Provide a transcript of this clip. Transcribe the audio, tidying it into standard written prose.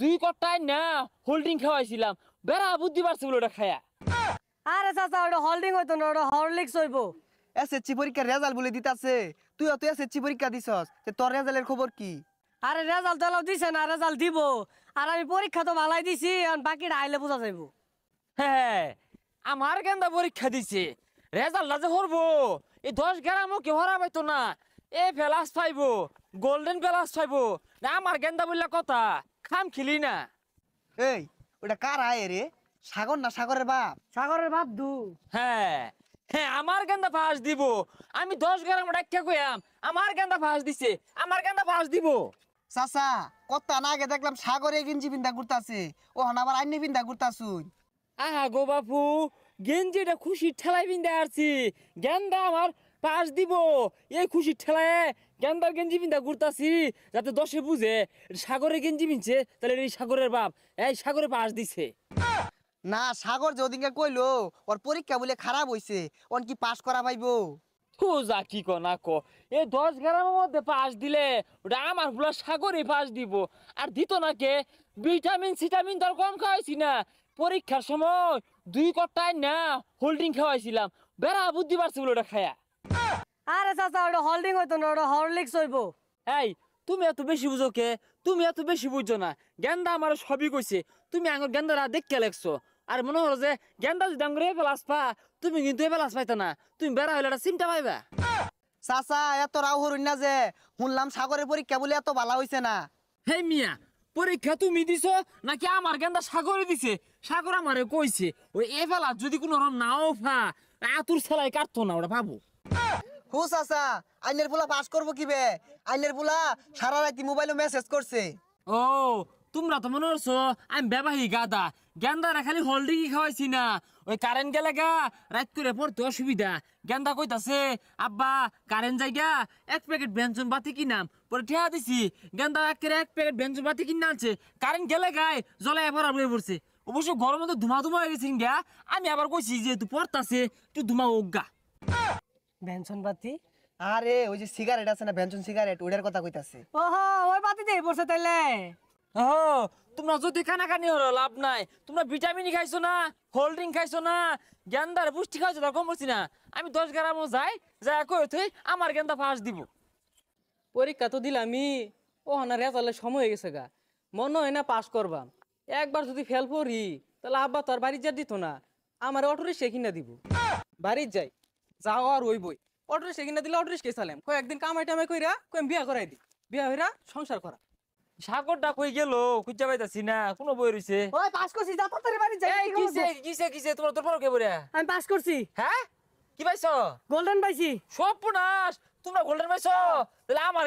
দুই কটায় না হোল্ডিং খাওয়াইছিলাম বেড়া বুদ্ধি পারছে বলে ওটা খায়া। আরে চাচা ওটা হোল্ডিং হইতো না, ওটা হরলিক্স হইব। এসএসসি পরীক্ষার রেজাল্ট বলে দিতাছে, তুই তো এসএসসি পরীক্ষা দিছস, তোর রেজাল্টের খবর কি? আরে রেজাল্ট তো দিছে না, রেজাল্ট দিব। আর আমি পরীক্ষা তো ভালাই দিছি, এখন বাকিটা আইলে বোঝা যাইব। হ্যাঁ আমার গেন্দা পরীক্ষা দিছে, রেজাল্ট যে হরবো এই 10 গ্রামও কেউ হরা পাইতো না। এ প্লাস পাইবো, গোল্ডেন প্লাস পাইবো না। আমার গেন্দা বললে কথা খাম খেলি না। এই ওটা কার আয় রে? সাগর না সাগরের বাপ? সাগরের বাপ দু। হ্যাঁ হ্যাঁ আমার গেন্দা ফাঁস দিব। আমি 10 গ্রাম ডাক্কা কইয়াম আমার গেন্দা ফাঁস দিছে, আমার গেন্দা ফাঁস দিব। চাচা কত না আগে দেখলাম সাগরে গেঞ্জি পিন্ধা ঘুরতাছে, ও হন আবার আইনি পিন্ধা ঘুরতাছুন। আহা গো বাপু, গেঞ্জিটা খুশি ঠেলাই পিন্ধে আসছি, গেন্দা আমার পাশ দিব। এই খুশি ঠেলায় গেন্দার গেঞ্জি পিন্ধা ঘুরতাছি যাতে 10-এ বুঝে সাগরে গেঞ্জি পিনছে, তাহলে এই সাগরের বাপ এই সাগরে পাশ দিছে। না সাগর যে ওদিনকে কইলো ওর পরীক্ষা বলে খারাপ হইছে, ওন কি পাস করা পাইবো? যা কি ক না ক, এই 10 গ্রামের মধ্যে পাশ দিলে ওটা আমার পুরা সাগরে পাশ দিব। আর দিত না কে, ভিটামিন সিটামিন তোর কম খাওয়াইছি না। পরীক্ষার সময় 2 কটায় না হোল্ডিং খাওয়াইছিলাম বেড়া বুদ্ধি পারছে বলে ওটা খায়া। আরে চাচা ওটা হোল্ডিং হইতো না, ওটা হরলিক্স হইব। এই তুমি এত বেশি বুঝো কে? তুমি এত বেশি বুঝছো না। গেন্দা আমার সবই কইছে, তুমি আঙুর গেন্দারা দেখতে লেখছো। আর মনে হলো যে গেন্দা যদি আঙুর এ প্লাস পা, তুমি কিন্তু এ প্লাস পাইতা না। তুমি বেড়া হইলে একটা চিন্তা পাইবা। চাচা এত রাও হরুন না যে, শুনলাম সাগরের পরীক্ষা বলে এত ভালো হইছে না। হে মিয়া, পরীক্ষা তুমি দিছো নাকি আমার গেন্দা সাগরে দিছে? সাগর আমারে কইছে ওই এ ফেলা যদি কোনো রকম নাও ফা আতুর সেলাই কাটতো না ওটা ভাবো। হু চাচা আইনের পোলা পাস করবো কিবে? আইনের পোলা সারা রাতি মোবাইলে মেসেজ করছে। ও তোমরা তো মনে করছো আমি ব্যবহারী গাদা, গেন্দারা খালি হোল্ডিংই খাওয়াইছি না। ওই কারেন্ট গেলে গা রাত করে পড়তে অসুবিধা। গেন্দা কইতাছে আব্বা কারেন্ট জায়গা 1 প্যাকেট ব্যঞ্জন বাতি কিনাম, পরে ঠেয়া দিছি। গেন্দা এক প্যাকেট ব্যঞ্জন বাতি কিনে আনছে, কারেন্ট গেলে গায়ে জ্বলাই ভরা বয়ে পড়ছে। অবশ্য গরমের মধ্যে ধুমা ধুমা হয়ে গেছে গা। আমি আবার কইছি যে তুই পড়তাছে তুই ধুমা ওগা। বেনসন বাতি। আরে ওই যে সিগারেট আছে না, বেনসন সিগারেট, ওইটার কথা কইতাছে। ওহো ওই বাতি দিয়ে পড়ছে তাইলে। ও তোমরা যদি কানাকানি হলো লাভ নাই। তোমরা ভিটামিন খাইছো না, হোল্ডিং খাইছো না, গেন্দার পুষ্টি খাইছো, তার কম বলছি না। আমি 10 গ্রামও যাই কই তুই আমার গেন্দা ফাঁস দিব। পরীক্ষা তো দিলামই, ও না রেজাল্টের সময় হয়ে গেছে গা, মনে হয় না পাস করবাম। একবার যদি ফেল পড়ি তাহলে আব্বা তো আর বাড়ি যা দিত না, আমার অটো রিক্সা কিনা দিব। বাড়ির যাই যাও আর ওই বই, অটো রিক্সা কিনা দিলে অটো রিক্সা চালাম। কয়েকদিন কামাই টামাই কইরা কই বিয়া করাই দি, বিয়া হইরা সংসার করা। সাগরটা কই গেল খুঁজা পাইতাছি না, কোনো বই রইছে। ওই পাস করছি, যা তাড়াতাড়ি বাড়ি যাই। এই কিসে কিসে কিসে তোমার তোর পর কে বলে? আমি পাস করছি, হ্যাঁ কি পাইছো? গোল্ডেন পাইছি। সর্বনাশ, তোমরা গোল্ডেন পাইছো? তাহলে আমার